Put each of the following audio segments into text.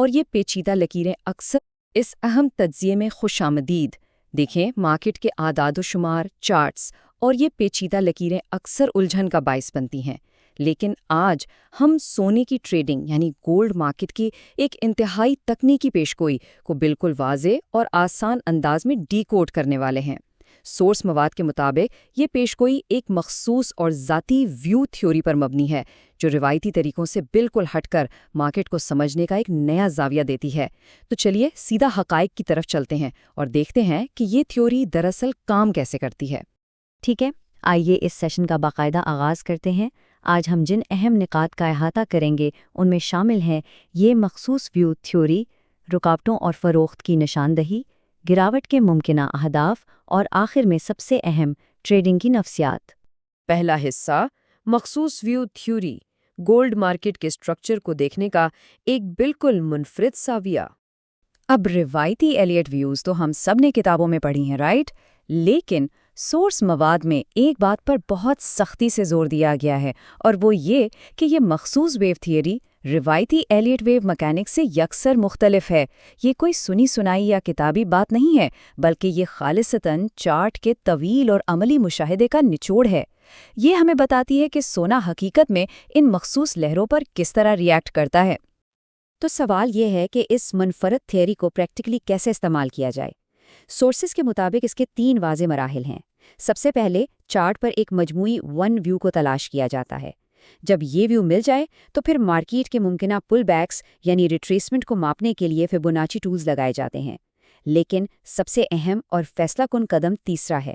اور یہ پیچیدہ لکیریں اکثر اس اہم تجزیے میں خوش آمدید۔ دیکھیں، مارکیٹ کے اعداد و شمار، چارٹس اور یہ پیچیدہ لکیریں اکثر الجھن کا باعث بنتی ہیں، لیکن آج ہم سونے کی ٹریڈنگ یعنی گولڈ مارکیٹ کی ایک انتہائی تکنیکی پیشگوئی کو بالکل واضح اور آسان انداز میں ڈی کوڈ کرنے والے ہیں۔ سورس مواد کے مطابق یہ پیشگوئی ایک مخصوص اور ذاتی ویو تھیوری پر مبنی ہے جو روایتی طریقوں سے بالکل ہٹ کر مارکیٹ کو سمجھنے کا ایک نیا زاویہ دیتی ہے۔ تو چلیے سیدھا حقائق کی طرف چلتے ہیں اور دیکھتے ہیں کہ یہ تھیوری دراصل کام کیسے کرتی ہے۔ ٹھیک ہے، آئیے اس سیشن کا باقاعدہ آغاز کرتے ہیں۔ آج ہم جن اہم نکات کا احاطہ کریں گے ان میں شامل ہیں یہ مخصوص ویو تھیوری، رکاوٹوں اور فروخت کی نشاندہی، گراوٹ کے ممکنہ اہداف اور آخر میں سب سے اہم ٹریڈنگ کی نفسیات۔ پہلا حصہ، مخصوص ویو تھیوری، گولڈ مارکیٹ کے سٹرکچر کو دیکھنے کا ایک بالکل منفرد زاویہ۔ اب روایتی ایلیٹ ویوز تو ہم سب نے کتابوں میں پڑھی ہیں، رائٹ؟ لیکن سورس مواد میں ایک بات پر بہت سختی سے زور دیا گیا ہے، اور وہ یہ کہ یہ مخصوص ویو تھیوری روایتی ایلیٹ ویو مکینکس سے یکسر مختلف ہے۔ یہ کوئی سنی سنائی یا کتابی بات نہیں ہے، بلکہ یہ خالصتاً چارٹ کے طویل اور عملی مشاہدے کا نچوڑ ہے۔ یہ ہمیں بتاتی ہے کہ سونا حقیقت میں ان مخصوص لہروں پر کس طرح ریئیکٹ کرتا ہے۔ تو سوال یہ ہے کہ اس منفرد تھیوری کو پریکٹیکلی کیسے استعمال کیا جائے؟ سورسز کے مطابق اس کے 3 واضح مراحل ہیں۔ سب سے پہلے چارٹ پر ایک مجموعی ون ویو کو تلاش کیا جاتا ہے۔ جب یہ ویو مل جائے تو پھر مارکیٹ کے ممکنہ پل بیکس یعنی ریٹریسمنٹ کو ماپنے کے لیے فیبوناچی ٹولز لگائے جاتے ہیں۔ لیکن سب سے اہم اور فیصلہ کن قدم تیسرا ہے۔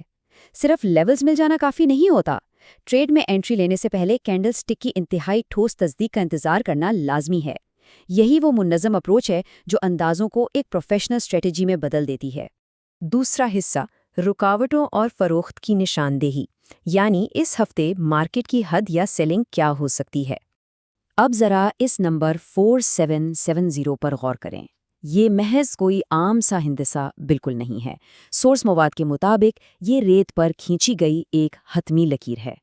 صرف لیولز مل جانا کافی نہیں ہوتا۔ ٹریڈ میں انٹری لینے سے پہلے کینڈل سٹک کی انتہائی ٹھوس تصدیق کا انتظار کرنا لازمی ہے۔ یہی وہ منظم اپروچ ہے جو اندازوں کو ایک پروفیشنل اسٹریٹجی میں بدل دیتی ہے۔ دوسرا حصہ، رکاوٹوں اور فروخت کی نشاندہی، یعنی اس ہفتے مارکیٹ کی حد یا سیلنگ کیا ہو سکتی ہے۔ اب ذرا اس نمبر 4770 پر غور کریں۔ یہ محض کوئی عام سا ہندسہ بالکل نہیں ہے۔ سورس مواد کے مطابق یہ ریت پر کھینچی گئی ایک حتمی لکیر ہے۔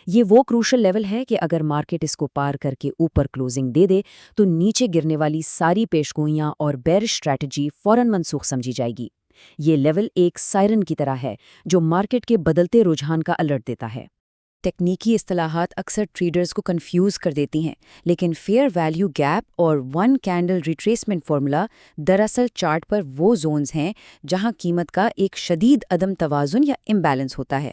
یہ وہ کروشل لیول ہے کہ اگر مارکیٹ اس کو پار کر کے اوپر کلوزنگ دے دے تو نیچے گرنے والی ساری پیشگوئیاں اور بیئرش اسٹریٹجی فوراً منسوخ سمجھی جائے گی۔ یہ لیول ایک سائرن کی طرح ہے جو مارکیٹ کے بدلتے رجحان کا الرٹ دیتا ہے۔ ٹیکنیکی اصطلاحات اکثر ٹریڈرز کو کنفیوز کر دیتی ہیں، لیکن فیئر ویلیو گیپ اور ون کینڈل ریٹریسمنٹ فارمولا دراصل چارٹ پر وہ زونز ہیں جہاں قیمت کا ایک شدید عدم توازن یا امبیلنس ہوتا ہے۔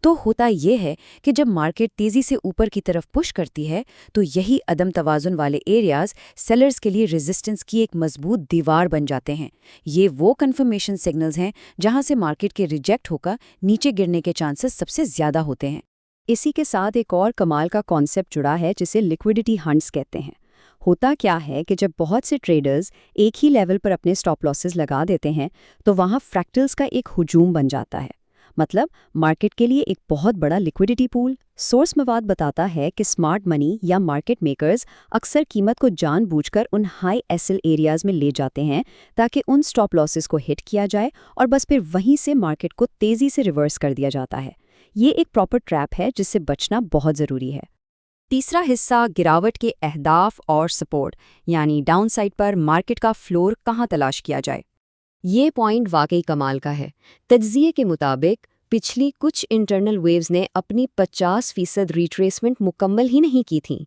تو ہوتا یہ ہے کہ جب مارکیٹ تیزی سے اوپر کی طرف پش کرتی ہے تو یہی عدم توازن والے ایریاز سیلرز کے لیے ریزسٹنس کی ایک مضبوط دیوار بن جاتے ہیں۔ یہ وہ کنفرمیشن سگنلز ہیں جہاں سے مارکیٹ کے ریجیکٹ ہو کر نیچے گرنے کے چانسز سب سے زیادہ ہوتے ہیں۔ اسی کے ساتھ ایک اور کمال کا کانسیپٹ جڑا ہے جسے لیکوڈیٹی ہنٹس کہتے ہیں۔ ہوتا کیا ہے کہ جب بہت سے ٹریڈرز ایک ہی لیول پر اپنے سٹاپ لاسز لگا دیتے ہیں تو وہاں فریکٹلز کا ایک ہجوم بن جاتا ہے، مطلب مارکیٹ کے لیے ایک بہت بڑا لیکوڈیٹی پول۔ سورس مواد بتاتا ہے کہ سمارٹ منی یا مارکیٹ میکرز اکثر قیمت کو جان بوجھ کر in high S L areas میں لے جاتے ہیں تاکہ ان سٹاپ لاسز کو ہٹ کیا جائے اور بس پھر وہیں سے مارکیٹ کو تیزی سے ریورس کر دیا جاتا ہے۔ یہ ایک پراپر ٹریپ ہے جس سے بچنا بہت ضروری ہے۔ تیسرا حصہ، گراوٹ کے اہداف اور سپورٹ، یعنی ڈاؤن سائڈ پر مارکیٹ کا فلور کہاں تلاش کیا جائے۔ یہ پوائنٹ واقعی کمال کا ہے۔ تجزیے کے مطابق پچھلی کچھ انٹرنل ویوز نے اپنی 50% ریٹریسمنٹ مکمل ہی نہیں کی تھیں۔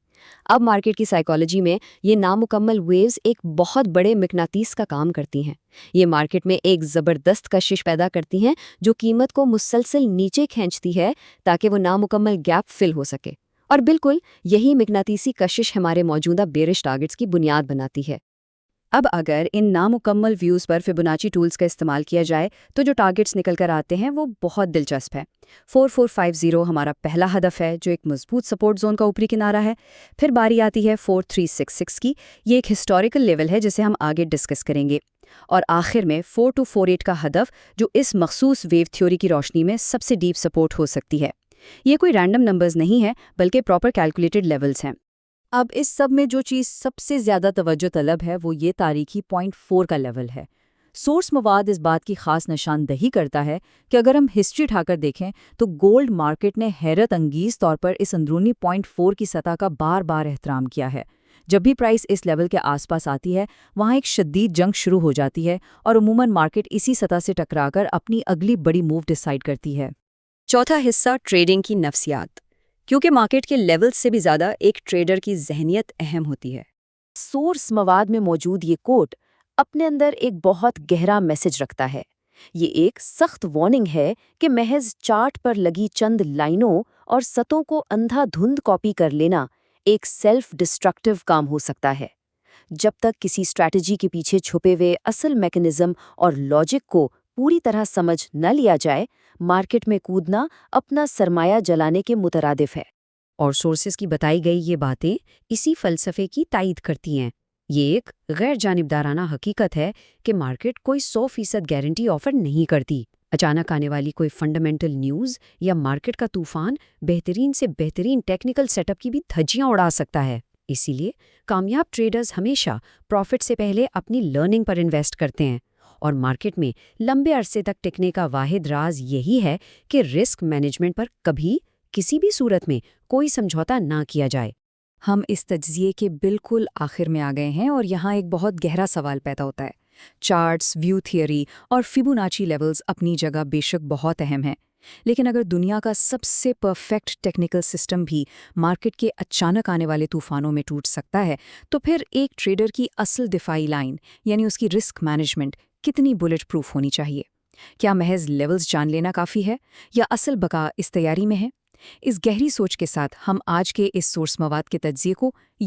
اب مارکیٹ کی سائیکالوجی میں یہ نامکمل ویوز ایک بہت بڑے مقناطیس کا کام کرتی ہیں۔ یہ مارکیٹ میں ایک زبردست کشش پیدا کرتی ہیں جو قیمت کو مسلسل نیچے کھینچتی ہے تاکہ وہ نامکمل گیپ فل ہو سکے، اور بالکل یہی مقناطیسی کشش ہمارے موجودہ بیئرش ٹارگٹس کی بنیاد بناتی ہے۔ اب اگر ان نامکمل ویوز پر فیبوناچی ٹولز کا استعمال کیا جائے تو جو ٹارگٹس نکل کر آتے ہیں وہ بہت دلچسپ ہے۔ 4450 ہمارا پہلا ہدف ہے جو ایک مضبوط سپورٹ زون کا اوپری کنارہ ہے۔ پھر باری آتی ہے 4366 کی، یہ ایک ہسٹوریکل لیول ہے جسے ہم آگے ڈسکس کریں گے، اور آخر میں 4248 کا ہدف جو اس مخصوص ویو تھیوری کی روشنی میں سب سے ڈیپ سپورٹ ہو سکتی ہے۔ یہ کوئی رینڈم نمبرز نہیں ہے بلکہ پراپر کیلکولیٹڈ لیولز ہیں۔ اب اس سب میں جو چیز سب سے زیادہ توجہ طلب ہے وہ یہ تاریخی 0.4 کا لیول ہے۔ سورس مواد اس بات کی خاص نشاندہی کرتا ہے کہ اگر ہم ہسٹری اٹھا کر دیکھیں تو گولڈ مارکیٹ نے حیرت انگیز طور پر اس اندرونی 0.4 کی سطح کا بار بار احترام کیا ہے۔ جب بھی پرائس اس لیول کے آس پاس آتی ہے وہاں ایک شدید جنگ شروع ہو جاتی ہے اور عموماً مارکیٹ اسی سطح سے ٹکرا کر اپنی اگلی بڑی موو ڈیسائیڈ کرتی ہے۔ چوتھا حصہ ٹریڈنگ کی نفسیات، کیونکہ مارکیٹ کے لیول سے بھی زیادہ ایک ٹریڈر کی ذہنیت اہم ہوتی ہے۔ سورس مواد میں موجود یہ کوٹ اپنے اندر ایک بہت گہرا میسج رکھتا ہے۔ یہ ایک سخت وارننگ ہے کہ محض چارٹ پر لگی چند لائنوں اور سطحوں کو اندھا دھند کاپی کر لینا ایک سیلف ڈسٹرکٹیو کام ہو سکتا ہے۔ جب تک کسی اسٹریٹجی کے پیچھے چھپے ہوئے اصل میکنزم اور لاجک کو پوری طرح سمجھ نہ لیا جائے، مارکیٹ میں کودنا اپنا سرمایہ جلانے کے مترادف ہے۔ اور سورسز کی بتائی گئی یہ باتیں اسی فلسفے کی تائید کرتی ہیں۔ یہ ایک غیر جانبدارانہ حقیقت ہے کہ مارکیٹ کوئی 100% گارنٹی آفر نہیں کرتی۔ اچانک آنے والی کوئی فنڈامنٹل نیوز یا مارکیٹ کا طوفان بہترین سے بہترین ٹیکنیکل سیٹ اپ کی بھی دھجیاں اڑا سکتا ہے۔ اسی لیے کامیاب ٹریڈرز ہمیشہ پروفٹ سے پہلے اپنی لرننگ پر انویسٹ کرتے ہیں، اور مارکیٹ میں لمبے عرصے تک ٹکنے کا واحد راز یہی ہے کہ رسک مینجمنٹ پر کبھی کسی بھی صورت میں کوئی سمجھوتا نہ کیا جائے۔ ہم اس تجزیے کے بالکل آخر میں آ گئے ہیں اور یہاں ایک بہت گہرا سوال پیدا ہوتا ہے۔ چارٹس، ویو تھیوری اور فیبوناچی لیولز اپنی جگہ بے شک بہت اہم ہیں، لیکن اگر دنیا کا سب سے پرفیکٹ ٹیکنیکل سسٹم بھی مارکیٹ کے اچانک آنے والے طوفانوں میں ٹوٹ سکتا ہے، تو پھر ایک ٹریڈر کی اصل دفاعی لائن یعنی اس کی رسک مینجمنٹ کتنی بلٹ پروف ہونی چاہیے؟ کیا محض لیولز جان لینا کافی ہے یا اصل بقا اس تیاری میں ہے؟ اس گہری سوچ کے ساتھ ہم آج کے اس سورس مواد کے تجزیے کو